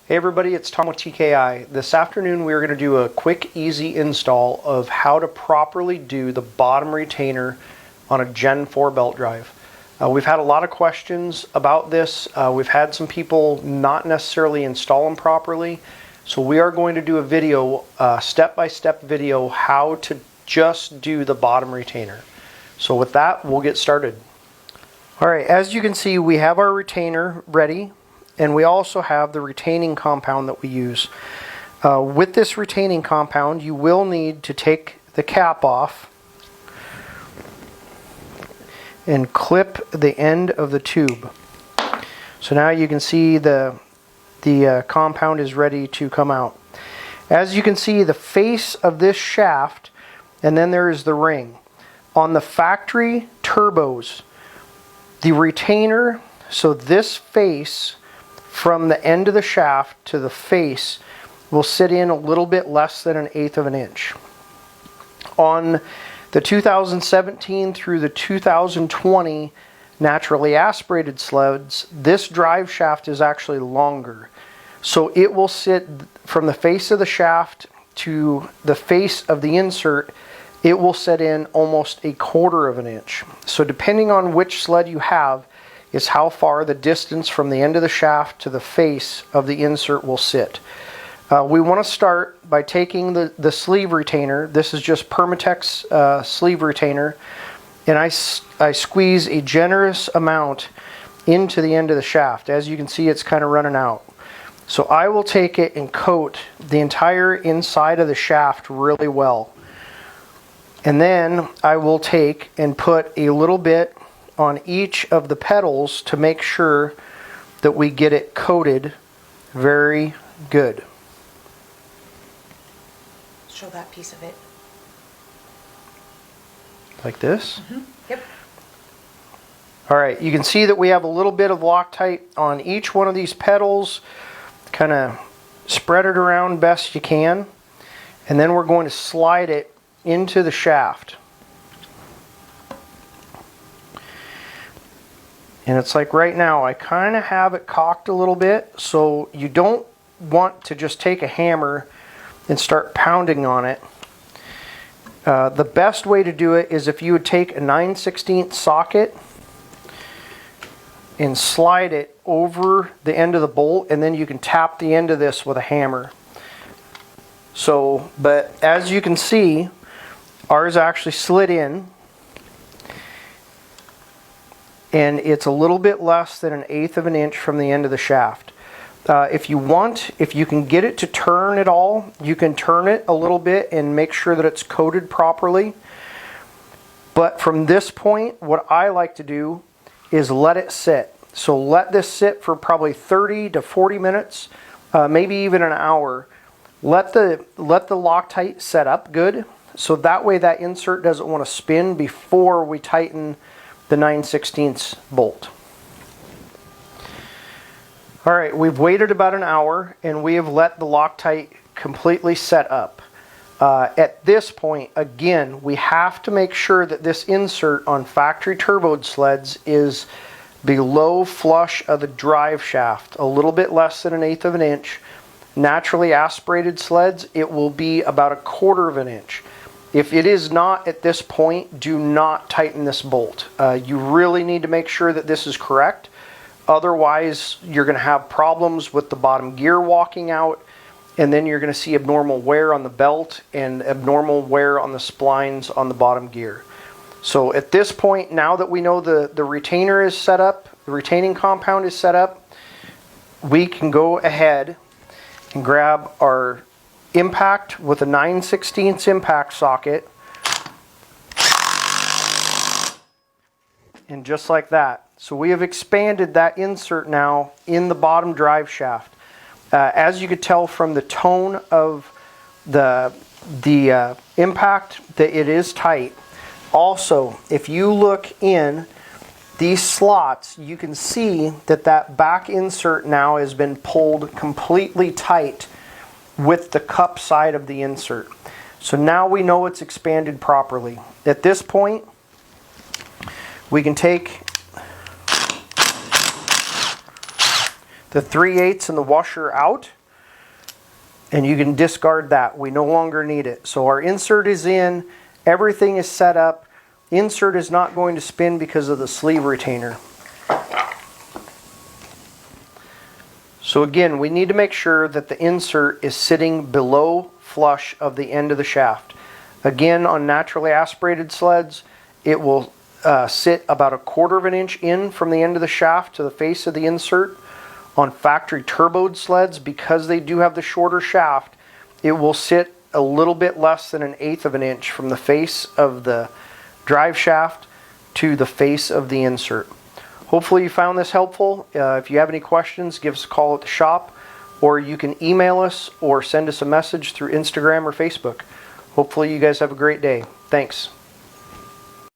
Hey everybody, it's Tom with TKI. This afternoon we are going to do a quick, easy install of how to properly do the bottom retainer on a Gen 4 belt drive. We've had a lot of questions about this. We've had some people not necessarily install them properly. So we are going to do a video, step-by-step video, how to just do the bottom retainer. So with that, we'll get started. Alright, as you can see, we have our retainer ready. And we also have the retaining compound that we use. With this retaining compound, you will need to take the cap off and clip the end of the tube. So now you can see the compound is ready to come out. As you can see, the face of this shaft, and then there is the ring. On the factory turbos, the retainer, so this face from the end of the shaft to the face will sit in a little bit less than 1/8 of an inch. On the 2017 through the 2020 naturally aspirated sleds, this drive shaft is actually longer. So it will sit from the face of the shaft to the face of the insert, it will set in almost 1/4 of an inch. So depending on which sled you have, is how far the distance from the end of the shaft to the face of the insert will sit. We want to start by taking the sleeve retainer. This is just Permatex sleeve retainer, and I squeeze a generous amount into the end of the shaft. As you can see, it's kind of running out. So I will take it and coat the entire inside of the shaft really well. And then I will take and put a little bit on each of the pedals to make sure that we get it coated very good. Show that piece of it. Like this? Mm-hmm. Yep. Alright, you can see that we have a little bit of Loctite on each one of these pedals. Kind of spread it around best you can. And then we're going to slide it into the shaft. And it's like right now, I kind of have it cocked a little bit, so you don't want to just take a hammer and start pounding on it. The best way to do it is if you would take a 9/16 socket and slide it over the end of the bolt, and then you can tap the end of this with a hammer. So, but as you can see, ours actually slid in. And it's a little bit less than 1/8 of an inch from the end of the shaft. If you can get it to turn at all, you can turn it a little bit and make sure that it's coated properly. But from this point, what I like to do is let it sit. So let this sit for probably 30 to 40 minutes, maybe even an hour. Let the Loctite set up good, so that way that insert doesn't want to spin before we tighten the 9/16 bolt. Alright, we've waited about an hour and we have let the Loctite completely set up. At this point, again, we have to make sure that this insert on factory turboed sleds is below flush of the drive shaft, a little bit less than 1/8 of an inch. Naturally aspirated sleds, it will be about 1/4 of an inch. If it is not at this point, do not tighten this bolt. You really need to make sure that this is correct. Otherwise, you're going to have problems with the bottom gear walking out, and then you're going to see abnormal wear on the belt and abnormal wear on the splines on the bottom gear. So at this point, now that we know the retainer is set up, the retaining compound is set up, we can go ahead and grab our impact with a 9/16 impact socket, and just like that. So we have expanded that insert now in the bottom drive shaft. As you could tell from the tone of the impact, that it is tight. Also, if you look in these slots, you can see that back insert now has been pulled completely tight with the cup side of the insert. So now we know it's expanded properly. At this point, we can take the 3/8 and the washer out, and you can discard that. We no longer need it. So our insert is in, everything is set up. Insert is not going to spin because of the sleeve retainer. So again, we need to make sure that the insert is sitting below flush of the end of the shaft. Again, on naturally aspirated sleds, it will sit about 1/4 of an inch in from the end of the shaft to the face of the insert. On factory turboed sleds, because they do have the shorter shaft, it will sit a little bit less than 1/8 of an inch from the face of the drive shaft to the face of the insert. Hopefully you found this helpful. If you have any questions, give us a call at the shop, or you can email us or send us a message through Instagram or Facebook. Hopefully you guys have a great day. Thanks.